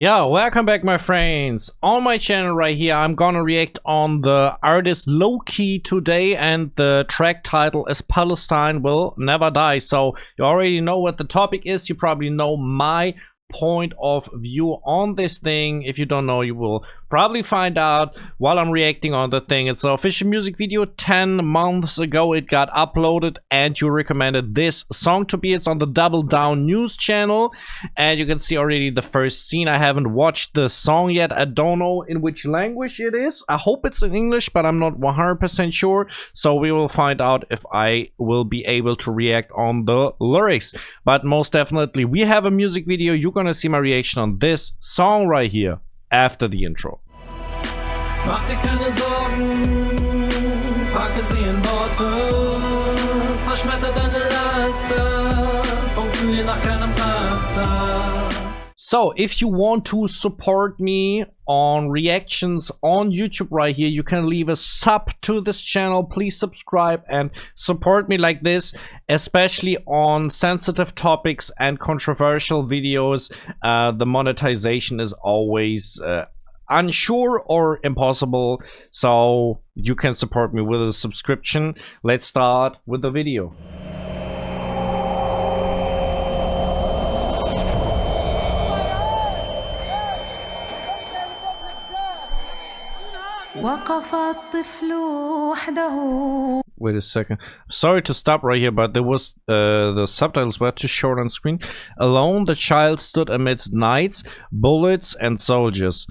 Yeah, welcome back my friends. On my channel right here, I'm gonna react on the artist Lowkey today, and the track title is Palestine Will Never Die. So you already know what the topic is. You probably know my point of view on this thing. If you don't know, you will probably find out while I'm reacting on the thing. It's an official music video. 10 months ago it got uploaded, and you recommended this song to be. It's on the Double Down News channel, and you can see already the first scene. I haven't watched the song yet. I don't know in which language it is. I hope it's in English, but I'm not 100% sure, so we will find out if I will be able to react on the lyrics. But most definitely we have a music video. You're gonna see my reaction on this song right here after the intro. Mach dir keine Sorgen, packe sie in Worte, zerschmetter deine Laster, funktioniert nach keinem Raster. So if you want to support me on reactions on YouTube right here, you can leave a sub to this channel. Please subscribe and support me like this, especially on sensitive topics and controversial videos. The monetization is always unsure or impossible, so you can support me with a subscription. Let's start with the video. Wait a second. Sorry to stop right here, but there was the subtitles were too short on screen. Alone the child stood amidst knights, bullets, and soldiers.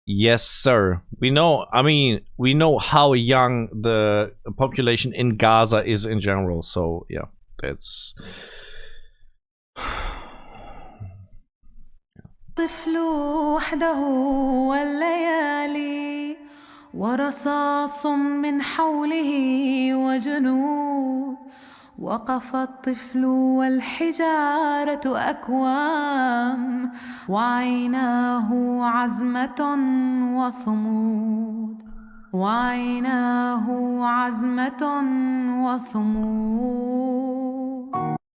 Yes, sir. We know, I mean, we know how young the population in Gaza is in general, so yeah, that's... طفل وحده والليالي ورصاص من حوله وجنود وقف الطفل والحجارة أكوام وعيناه عزمة وصمود وعيناه عزمة وصمود.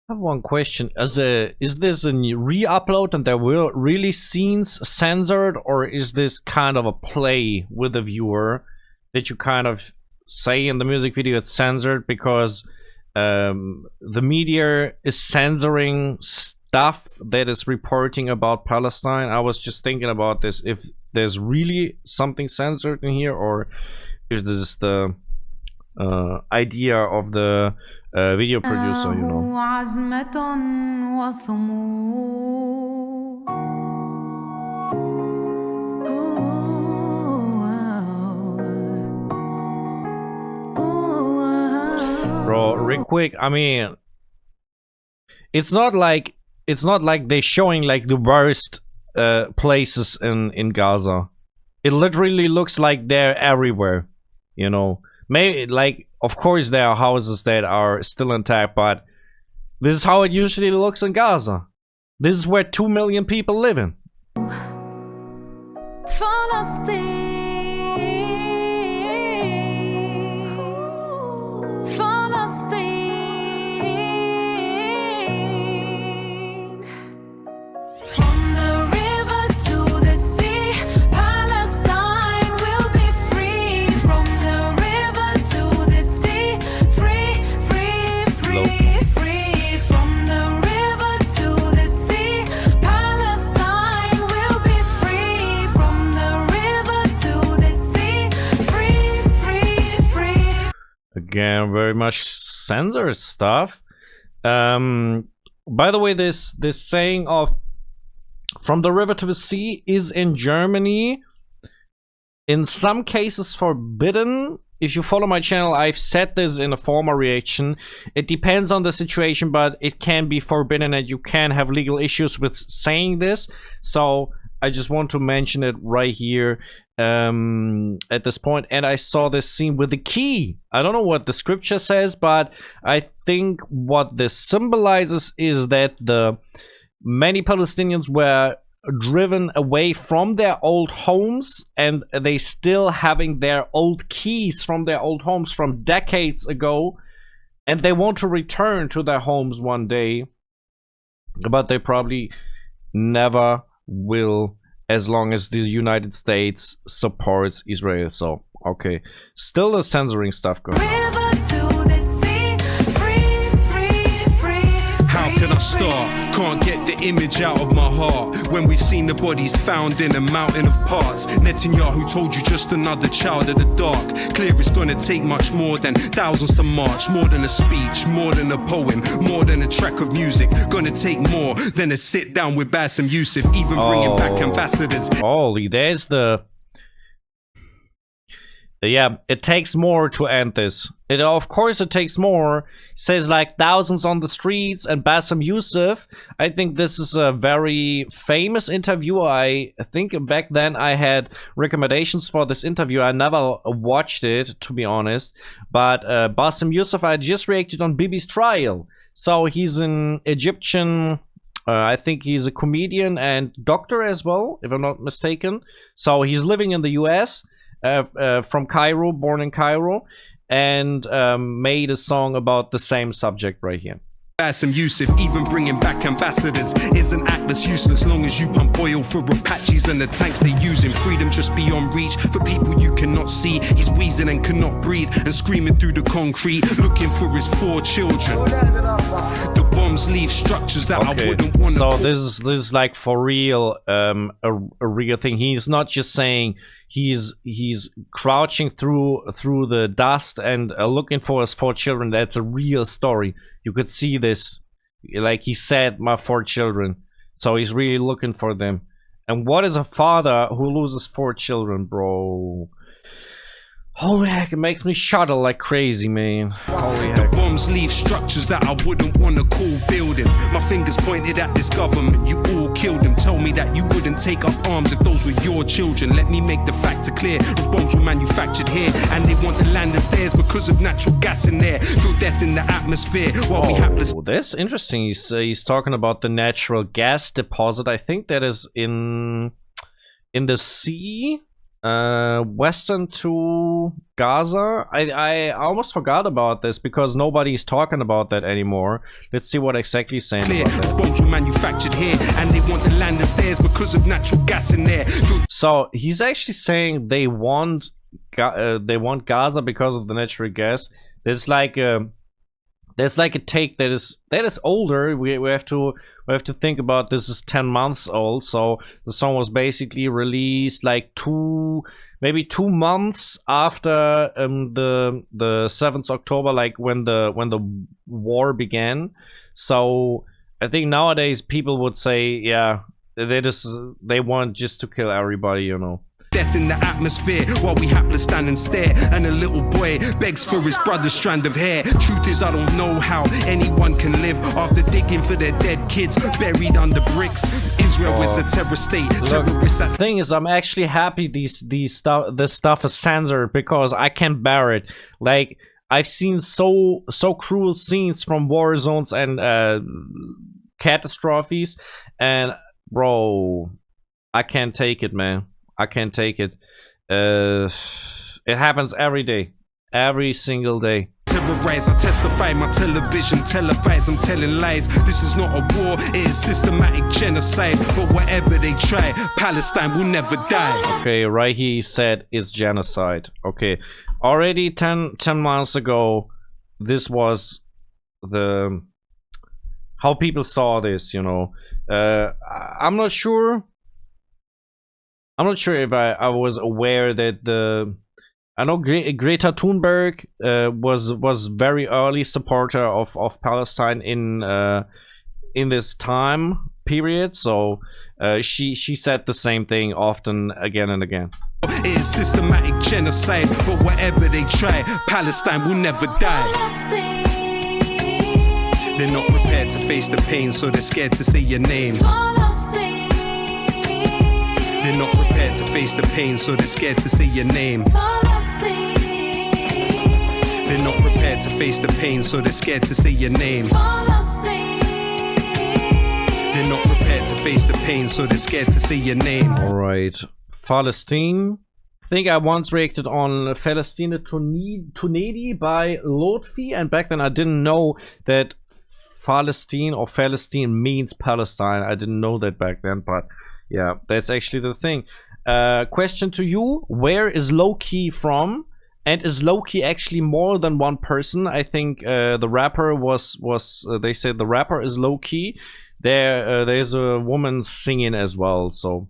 I have one question. Is this a re-upload and there were really scenes censored, or is this kind of a play with the viewer that you kind of say in the music video it's censored because the media is censoring stuff that is reporting about Palestine? I was just thinking about this, if there's really something censored in here, or is this the idea of the video producer, you know. Bro, real quick, I mean, it's not like they're showing like the worst places in Gaza. It literally looks like they're everywhere, you know. Maybe, like, of course there are houses that are still intact, but this is how it usually looks in Gaza. This is where 2 million people live in. Again, very much censored stuff. By the way, this saying of "from the river to the sea" is in Germany in some cases forbidden. If you follow my channel, I've said this in a former reaction. It depends on the situation, but it can be forbidden and you can have legal issues with saying this. So I just want to mention it right here at this point. And I saw this scene with the key. I don't know what the scripture says, but I think what this symbolizes is that the many Palestinians were driven away from their old homes, and they still having their old keys from their old homes from decades ago, and they want to return to their homes one day, but they probably never will, as long as the United States supports Israel. So, okay. Still the censoring stuff going on. How can I start? Can't get the image out of my heart when we've seen the bodies found in a mountain of parts. Netanyahu told you just another child of the dark. Clear it's gonna take much more than thousands to march, more than a speech, more than a poem, more than a track of music. Gonna take more than a sit down with Bassem Youssef, even bringing back ambassadors. Holy, there's the... Yeah, it takes more to end this. Of course it takes more. Says like thousands on the streets and Bassem Youssef. I think this is a very famous interview. I think back then I had recommendations for this interview. I never watched it, to be honest. But Bassem Youssef, I just reacted on Bibi's trial. So he's an Egyptian... I think he's a comedian and doctor as well, if I'm not mistaken. So he's living in the US. From Cairo, born in Cairo, and made a song about the same subject right here. Bassem Youssef, even bringing back ambassadors is an act that's useless long as you pump oil for Apaches and the tanks they use in freedom just beyond reach for people you cannot see. He's wheezing and cannot breathe and screaming through the concrete, looking for his 4 children. The bombs leave structures that I wouldn't want to. So this is like for real, a real thing. He's not just saying he's crouching through the dust and looking for his 4 children. That's a real story. You could see this, like he said, my 4 children. So he's really looking for them. And what is a father who loses 4 children, bro? Holy heck, it makes me shudder like crazy, man. Holy heck. The bombs leave structures that I wouldn't want to call buildings. My fingers pointed at this government, you all killed them. Tell me that you wouldn't take up arms if those were your children. Let me make the factor clear. If bombs were manufactured here and they want the land as theirs because of natural gas in there, feel death in the atmosphere while we hapless. That's interesting. He's talking about the natural gas deposit. I think that is in the sea. Western to Gaza. I almost forgot about this because nobody's talking about that anymore. Let's see what exactly he's saying about that. Bombs were manufactured here and they want the land as theirs because of natural gas in there. So he's actually saying they want Gaza because of the natural gas. There's like a take that is older. We have to think about this is 10 months old. So the song was basically released like maybe 2 months after the 7th October, like when the war began. So I think nowadays people would say, yeah, they want just to kill everybody, you know. Death in the atmosphere while we hapless stand and stare, and a little boy begs for his brother's strand of hair. Truth is I don't know how anyone can live after digging for their dead kids buried under bricks. Israel is a terror state. The thing is, I'm actually happy this stuff is censored because I can't bear it. Like I've seen so cruel scenes from war zones and catastrophes, and bro, I can't take it, man. I can't take it. It happens every day, every single day. Terrorize, I testify my television, televise, I'm telling lies. This is not a war, it is systematic genocide. But whatever they try, Palestine will never die. Okay, right here he said it's genocide. Okay, already 10 months ago, this was how people saw this, you know. I'm not sure if I was aware that I know Greta Thunberg was very early supporter of Palestine in this time period. So she said the same thing often again and again. It is systematic genocide, but whatever they try, Palestine will never die. They're not prepared to face the pain, so they're scared to say your name. They're not prepared to face the pain, so they're scared to say your name. They're not prepared to face the pain, so they're scared to say your name. They're not prepared to face the pain, so they're scared to say your name. Alright, Palestine. I think I once reacted on Palestine Tunedi by Lowkey, and back then I didn't know that Palestine means Palestine. I didn't know that back then, but Yeah, that's actually the thing. Question to you: where is Lowkey from? And is Lowkey actually more than one person? I think the rapper was they said the rapper is Lowkey. There's a woman singing as well. So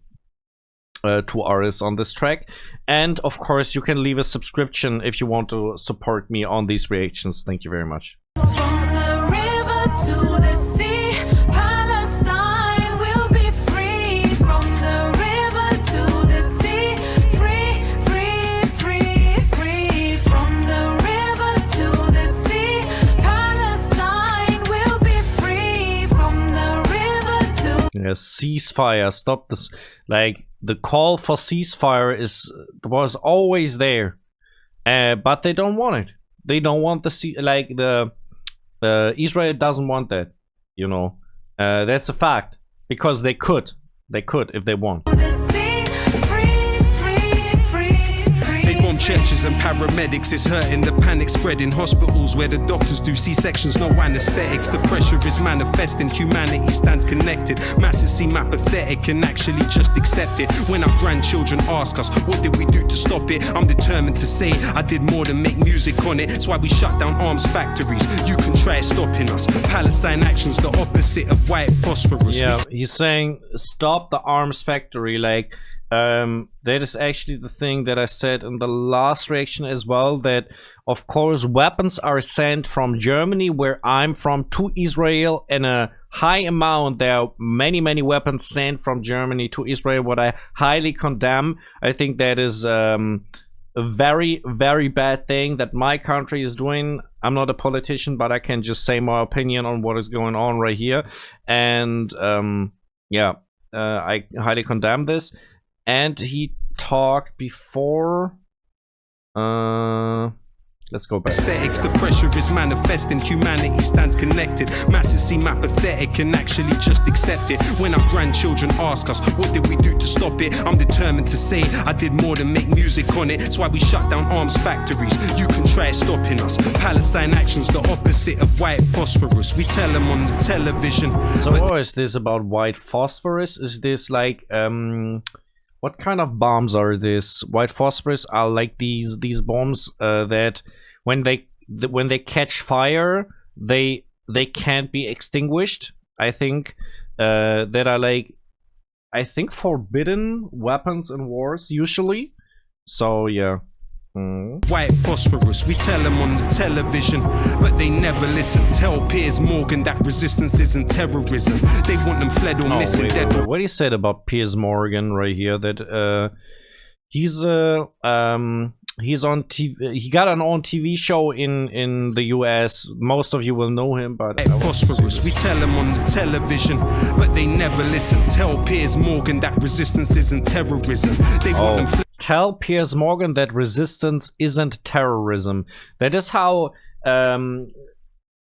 2 artists on this track. And of course, you can leave a subscription if you want to support me on these reactions. Thank you very much. From the river to the sea, Palestine will be free. From the river to the sea, free, free, free, free. From the river to the sea, Palestine will be free. From the river to Yeah, ceasefire. Stop this. Like, the call for ceasefire was always there, but they don't want it. They don't want the Israel doesn't want that. You know, that's a fact, because they could if they want. the sea, free, free, free, free. They bomb churches and paramedics, it's hurting, the panic spreading. Hospitals where the doctors do C-sections, no anesthetics. The pressure is manifesting, humanity stands connected. Masses seem apathetic and actually just accept it. When our grandchildren ask us, what did we do to stop it? I'm determined to say, I did more than make music on it. That's why we shut down arms factories. You can try stopping us. Palestine action's the opposite of white phosphorus. Yeah, he's saying stop the arms factory. Like, that is actually the thing that I said in the last reaction as well, that of course weapons are sent from Germany, where I'm from, to Israel in a high amount. There are many weapons sent from Germany to Israel, what I highly condemn. I think that is a very bad thing that my country is doing. I'm not a politician, but I can just say my opinion on what is going on right here. And yeah, I highly condemn this. And he talked before. Let's go back. Aesthetics, the pressure is manifesting, humanity stands connected. Masses seem apathetic and actually just accept it. When our grandchildren ask us, what did we do to stop it? I'm determined to say, I did more than make music on it. That's why we shut down arms factories. You can try stopping us. Palestine action's the opposite of white phosphorus. We tell them on the television. So what is this about white phosphorus? Is this like what kind of bombs are this? White phosphorus are like these bombs that when they catch fire, they can't be extinguished. I think that are like, I think, forbidden weapons in wars usually. So yeah. White phosphorus, we tell them on the television, but they never listen. Tell Piers Morgan that resistance isn't terrorism. They want them fled or missing. Wait. What he said about Piers Morgan right here, that he's on TV. He got an own TV show in the US. Most of you will know him, but phosphorus, we tell them on the television, but they never listen. Tell Piers Morgan that resistance isn't terrorism. They want them tell Piers Morgan that resistance isn't terrorism. That is how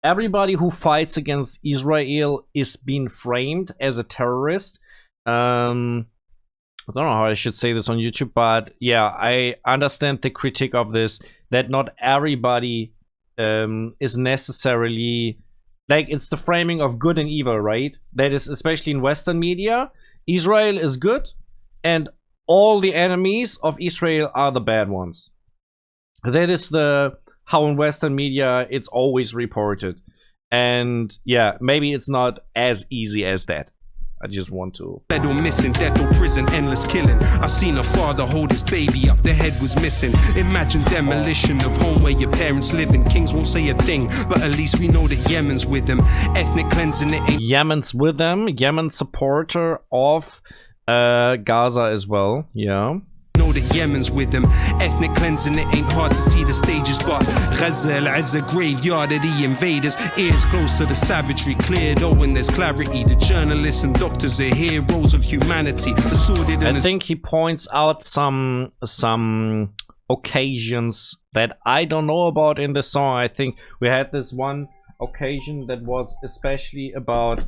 everybody who fights against Israel is being framed as a terrorist. I don't know how I should say this on YouTube, but yeah, I understand the critique of this, that not everybody is necessarily, like, it's the framing of good and evil, right? That is, especially in Western media, Israel is good and all the enemies of Israel are the bad ones. That is how in Western media it's always reported. And yeah, maybe it's not as easy as that. I just want to. Dead or missing, death or prison, endless killing. I seen a father hold his baby up, the head was missing. Imagine demolition of home where your parents living. Kings won't say a thing, but at least we know that Yemen's with them. Ethnic cleansing, it ain't. Yemen's with them. Yemen supporter of Gaza as well. Yeah. Know that Yemen's with them. Ethnic cleansing, it ain't hard to see the stages, but Gaza al-Azza, graveyard of the invaders. Ears close to the savagery, cleared when there's clarity. The journalists and doctors are heroes of humanity. The sordid and I think he points out some occasions that I don't know about in the song. I think we had this one occasion that was especially about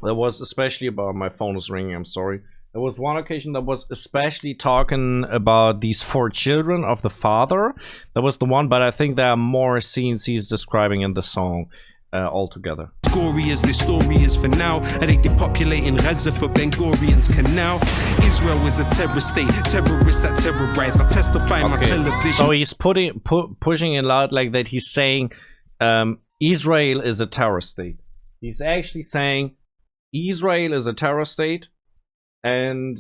my phone is ringing, I'm sorry. There was one occasion that was especially talking about these 4 children of the father. That was the one, but I think there are more scenes he's describing in the song altogether. gory as this story is for now. Are they depopulating Gaza for Ben Gurion's canal? Israel is a terror state, terrorists that terrorize. I testify in my television. So he's pushing it out like that. He's saying Israel is a terror state. He's actually saying Israel is a terror state, and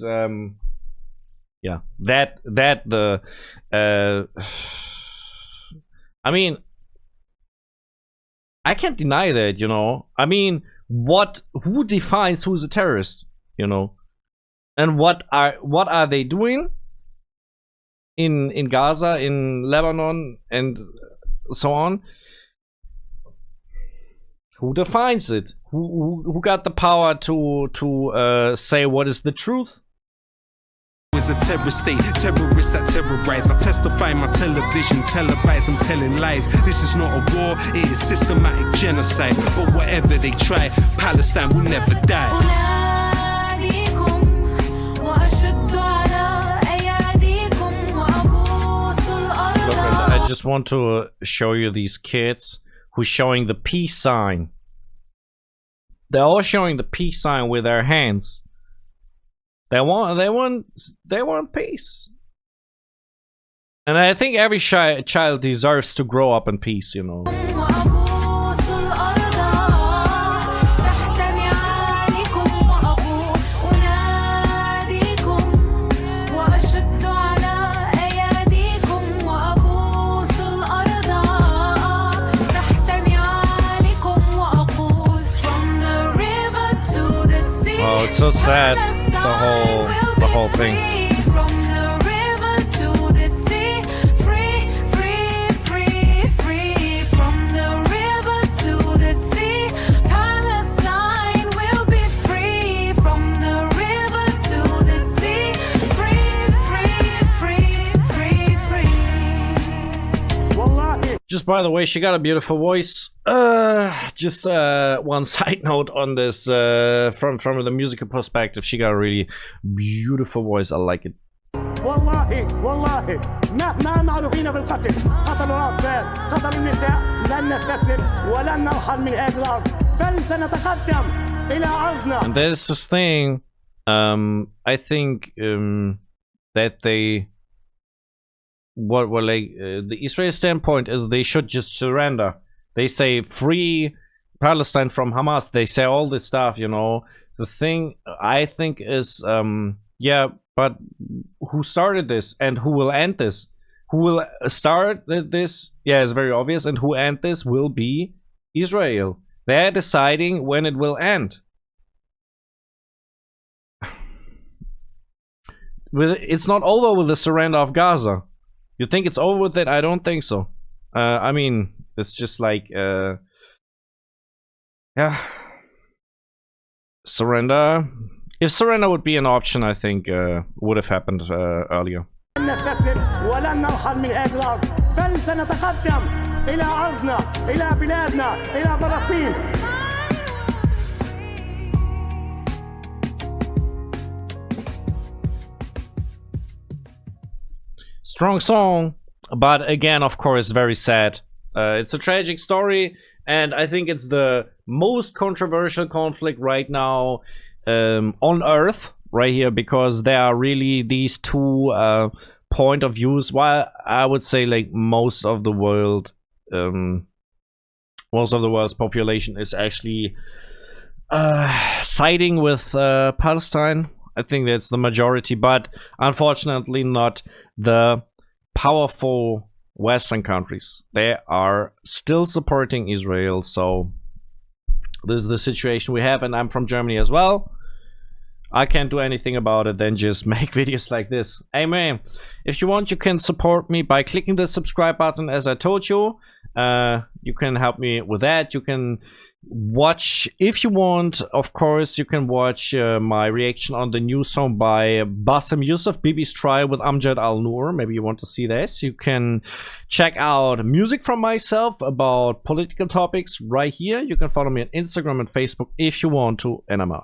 yeah, that the I mean, I can't deny that, you know. I mean, who defines who's a terrorist, you know? And what are they doing in Gaza, in Lebanon, and so on? Who defines it? Who got the power to say what is the truth? Is a terror state, terrorists that terrorize. I testify in my television, televise, I'm telling lies. This is not a war, it is systematic genocide. But whatever they try, Palestine will never die. Look, I just want to show you these kids who's showing the peace sign. They're all showing the peace sign with their hands. They want peace. And I think every child deserves to grow up in peace, you know. Oh, it's so sad, the whole thing. From the river to the sea, free, free, free, free. From the river to the sea, Palestine will be free. From the river to the sea, free, free, free, free, free. Just by the way, she got a beautiful voice. Just one side note on this, from the musical perspective, she got a really beautiful voice. I like it. والله ما معروفين بالقتل، قتلوا الأطفال، قتلوا النساء، لن نستسلم ولن نرحل من هذه الأرض، بل سنتقدم إلى أرضنا. And there's this thing, I think that they, the Israeli standpoint is they should just surrender. They say free Palestine from Hamas. They say all this stuff, you know. The thing I think is, yeah, but who started this and who will end this? Who will start this? Yeah, it's very obvious. And who end this will be Israel. They're deciding when it will end. It's not over with the surrender of Gaza. You think it's over with it? I don't think so. I mean, it's just like, yeah, surrender. If surrender would be an option, I think would have happened earlier. ولن نرحل من هذه الأرض، بل سنتقدم إلى أرضنا، إلى بلادنا، إلى فلسطين. Strong song, but again, of course, very sad. It's a tragic story, and I think it's the most controversial conflict right now on Earth, right here, because there are really these two point of views. While I would say, like, most of the world's population is actually siding with Palestine. I think that's the majority, but unfortunately not the powerful Western countries. They are still supporting Israel, so this is the situation we have, and I'm from Germany as well. I can't do anything about it than just make videos like this. Amen. If you want, you can support me by clicking the subscribe button, as I told you. You can help me with that. You can watch, if you want, of course, you can watch my reaction on the new song by Bassem Youssef, Bibi's Try with Amjad Al Noor. Maybe you want to see this. You can check out music from myself about political topics right here. You can follow me on Instagram and Facebook if you want to, and I'm out.